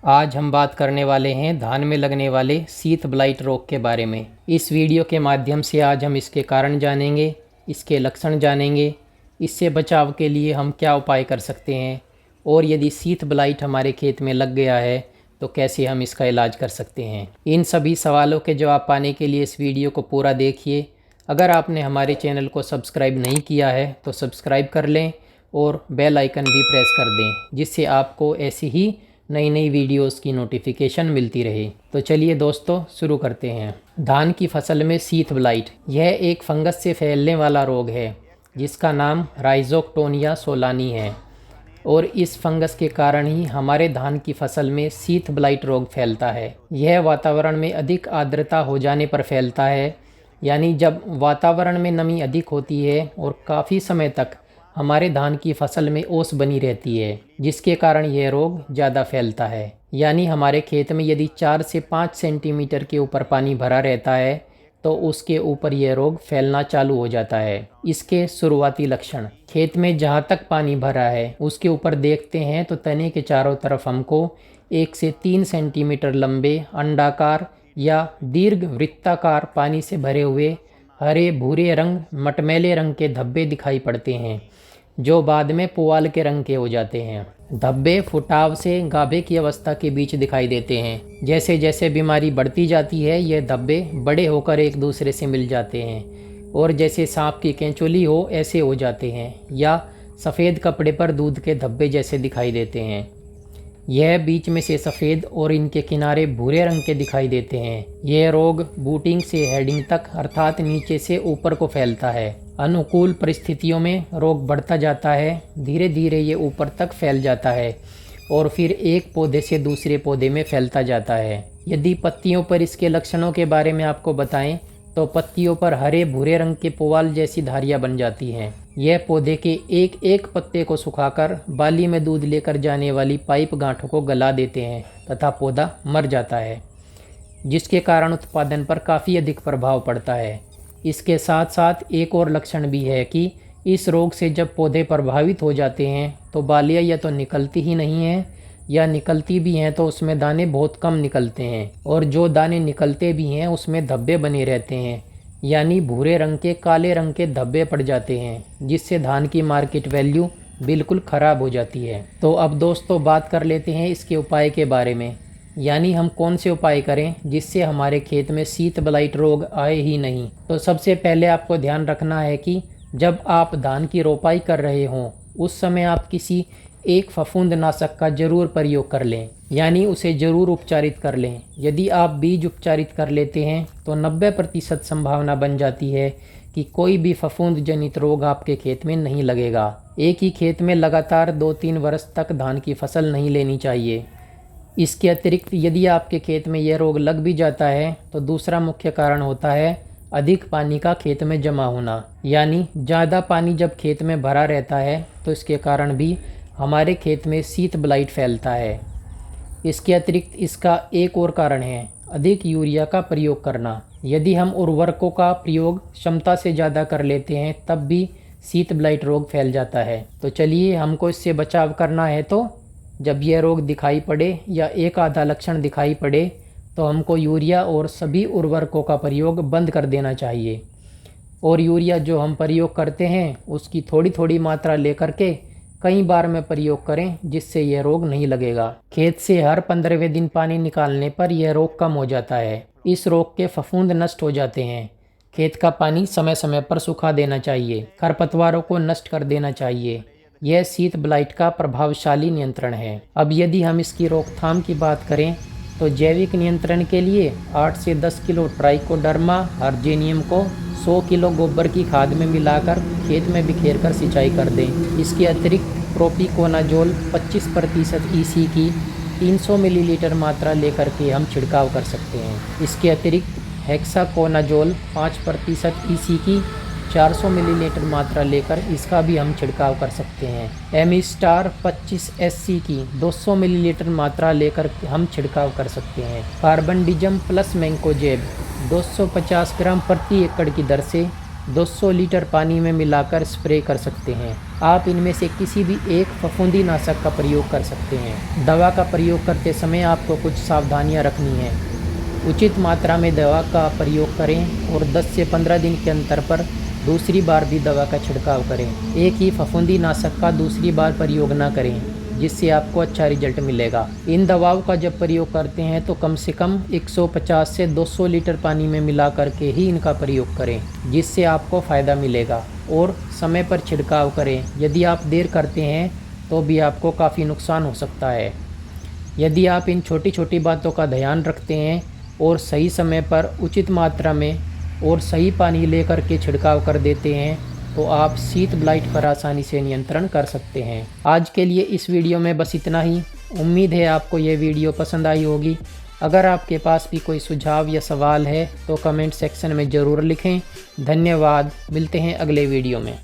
आज हम बात करने वाले हैं धान में लगने वाले शीत ब्लाइट रोग के बारे में। इस वीडियो के माध्यम से आज हम इसके कारण जानेंगे, इसके लक्षण जानेंगे, इससे बचाव के लिए हम क्या उपाय कर सकते हैं और यदि शीत ब्लाइट हमारे खेत में लग गया है तो कैसे हम इसका इलाज कर सकते हैं। इन सभी सवालों के जवाब पाने के लिए इस वीडियो को पूरा देखिए। अगर आपने हमारे चैनल को सब्सक्राइब नहीं किया है तो सब्सक्राइब कर लें और बेल आइकन भी प्रेस कर दें, जिससे आपको ऐसी ही नई नई वीडियोस की नोटिफिकेशन मिलती रहे। तो चलिए दोस्तों शुरू करते हैं। धान की फसल में शीत ब्लाइट, यह एक फंगस से फैलने वाला रोग है जिसका नाम राइजोक्टोनिया सोलानी है और इस फंगस के कारण ही हमारे धान की फसल में शीत ब्लाइट रोग फैलता है। यह वातावरण में अधिक आर्द्रता हो जाने पर फैलता है, यानी जब वातावरण में नमी अधिक होती है और काफ़ी समय तक हमारे धान की फसल में ओस बनी रहती है, जिसके कारण यह रोग ज़्यादा फैलता है। यानी हमारे खेत में यदि 4 से 5 सेंटीमीटर के ऊपर पानी भरा रहता है तो उसके ऊपर यह रोग फैलना चालू हो जाता है। इसके शुरुआती लक्षण, खेत में जहाँ तक पानी भरा है उसके ऊपर देखते हैं तो तने के चारों तरफ हमको 1 से 3 सेंटीमीटर लंबे अंडाकार या दीर्घ वृत्ताकार पानी से भरे हुए हरे भूरे रंग मटमैले रंग के धब्बे दिखाई पड़ते हैं, जो बाद में पुआल के रंग के हो जाते हैं। धब्बे फुटाव से गाभे की अवस्था के बीच दिखाई देते हैं। जैसे जैसे बीमारी बढ़ती जाती है ये धब्बे बड़े होकर एक दूसरे से मिल जाते हैं और जैसे सांप की केंचुली हो ऐसे हो जाते हैं, या सफ़ेद कपड़े पर दूध के धब्बे जैसे दिखाई देते हैं। यह बीच में से सफ़ेद और इनके किनारे भूरे रंग के दिखाई देते हैं। यह रोग बूटिंग से हेडिंग तक अर्थात नीचे से ऊपर को फैलता है। अनुकूल परिस्थितियों में रोग बढ़ता जाता है, धीरे धीरे ये ऊपर तक फैल जाता है और फिर एक पौधे से दूसरे पौधे में फैलता जाता है। यदि पत्तियों पर इसके लक्षणों के बारे में आपको बताएं तो पत्तियों पर हरे भूरे रंग के पुआल जैसी धारियां बन जाती हैं। यह पौधे के एक एक पत्ते को सुखाकर बाली में दूध लेकर जाने वाली पाइप गांठों को गला देते हैं तथा पौधा मर जाता है, जिसके कारण उत्पादन पर काफ़ी अधिक प्रभाव पड़ता है। इसके साथ साथ एक और लक्षण भी है कि इस रोग से जब पौधे प्रभावित हो जाते हैं तो बालियाँ या तो निकलती ही नहीं हैं या निकलती भी हैं तो उसमें दाने बहुत कम निकलते हैं, और जो दाने निकलते भी हैं उसमें धब्बे बने रहते हैं, यानी भूरे रंग के काले रंग के धब्बे पड़ जाते हैं, जिससे धान की मार्केट वैल्यू बिल्कुल ख़राब हो जाती है। तो अब दोस्तों बात कर लेते हैं इसके उपाय के बारे में, यानी हम कौन से उपाय करें जिससे हमारे खेत में शीत ब्लाइट रोग आए ही नहीं। तो सबसे पहले आपको ध्यान रखना है कि जब आप धान की रोपाई कर रहे हों उस समय आप किसी एक फफूंदनाशक का जरूर प्रयोग कर लें, यानी उसे जरूर उपचारित कर लें। यदि आप बीज उपचारित कर लेते हैं तो 90% संभावना बन जाती है कि कोई भी फफूंद जनित रोग आपके खेत में नहीं लगेगा। एक ही खेत में लगातार 2-3 वर्ष तक धान की फसल नहीं लेनी चाहिए। इसके अतिरिक्त यदि आपके खेत में यह रोग लग भी जाता है तो दूसरा मुख्य कारण होता है अधिक पानी का खेत में जमा होना, यानी ज़्यादा पानी जब खेत में भरा रहता है तो इसके कारण भी हमारे खेत में शीत ब्लाइट फैलता है। इसके अतिरिक्त इसका एक और कारण है अधिक यूरिया का प्रयोग करना। यदि हम उर्वरकों का प्रयोग क्षमता से ज़्यादा कर लेते हैं तब भी शीत ब्लाइट रोग फैल जाता है। तो चलिए हमको इससे बचाव करना है तो जब यह रोग दिखाई पड़े या एक आधा लक्षण दिखाई पड़े तो हमको यूरिया और सभी उर्वरकों का प्रयोग बंद कर देना चाहिए, और यूरिया जो हम प्रयोग करते हैं उसकी थोड़ी थोड़ी मात्रा लेकर के कई बार में प्रयोग करें, जिससे यह रोग नहीं लगेगा। खेत से हर 15वें दिन पानी निकालने पर यह रोग कम हो जाता है। इस रोग के फफूंद नष्ट हो जाते हैं। खेत का पानी समय समय पर सुखा देना चाहिए। खरपतवारों को नष्ट कर देना चाहिए। यह शीत ब्लाइट का प्रभावशाली नियंत्रण है। अब यदि हम इसकी रोकथाम की बात करें तो जैविक नियंत्रण के लिए 8 से 10 किलो ट्राइकोडर्मा अर्जेनियम को 100 किलो गोबर की खाद में मिलाकर खेत में बिखेर कर सिंचाई कर दें। इसके अतिरिक्त प्रोपिकोनाजोल 25% ईसी की 300 मिलीलीटर मात्रा लेकर के हम छिड़काव कर सकते हैं। इसके अतिरिक्त हेक्साकोनाजोल 5% ईसी की 400 मिलीलीटर मात्रा लेकर इसका भी हम छिड़काव कर सकते हैं। एमिस्टार 25 SC की 200 मिलीलीटर मात्रा लेकर हम छिड़काव कर सकते हैं। कार्बनडिजम प्लस मैंकोजेब 250 ग्राम प्रति एकड़ की दर से 200 लीटर पानी में मिलाकर स्प्रे कर सकते हैं। आप इनमें से किसी भी एक फफूंदीनाशक का प्रयोग कर सकते हैं। दवा का प्रयोग करते समय आपको कुछ सावधानियां रखनी हैं। उचित मात्रा में दवा का प्रयोग करें और 10 से 15 दिन के अंतर पर दूसरी बार भी दवा का छिड़काव करें। एक ही फफूंदीनाशक का दूसरी बार प्रयोग न करें, जिससे आपको अच्छा रिजल्ट मिलेगा। इन दवाओं का जब प्रयोग करते हैं तो कम से कम 150 से 200 लीटर पानी में मिला करके ही इनका प्रयोग करें, जिससे आपको फ़ायदा मिलेगा। और समय पर छिड़काव करें। यदि आप देर करते हैं तो भी आपको काफ़ी नुकसान हो सकता है। यदि आप इन छोटी छोटी बातों का ध्यान रखते हैं और सही समय पर उचित मात्रा में और सही पानी लेकर के छिड़काव कर देते हैं तो आप शीत ब्लाइट पर आसानी से नियंत्रण कर सकते हैं। आज के लिए इस वीडियो में बस इतना ही। उम्मीद है आपको ये वीडियो पसंद आई होगी। अगर आपके पास भी कोई सुझाव या सवाल है तो कमेंट सेक्शन में ज़रूर लिखें। धन्यवाद। मिलते हैं अगले वीडियो में।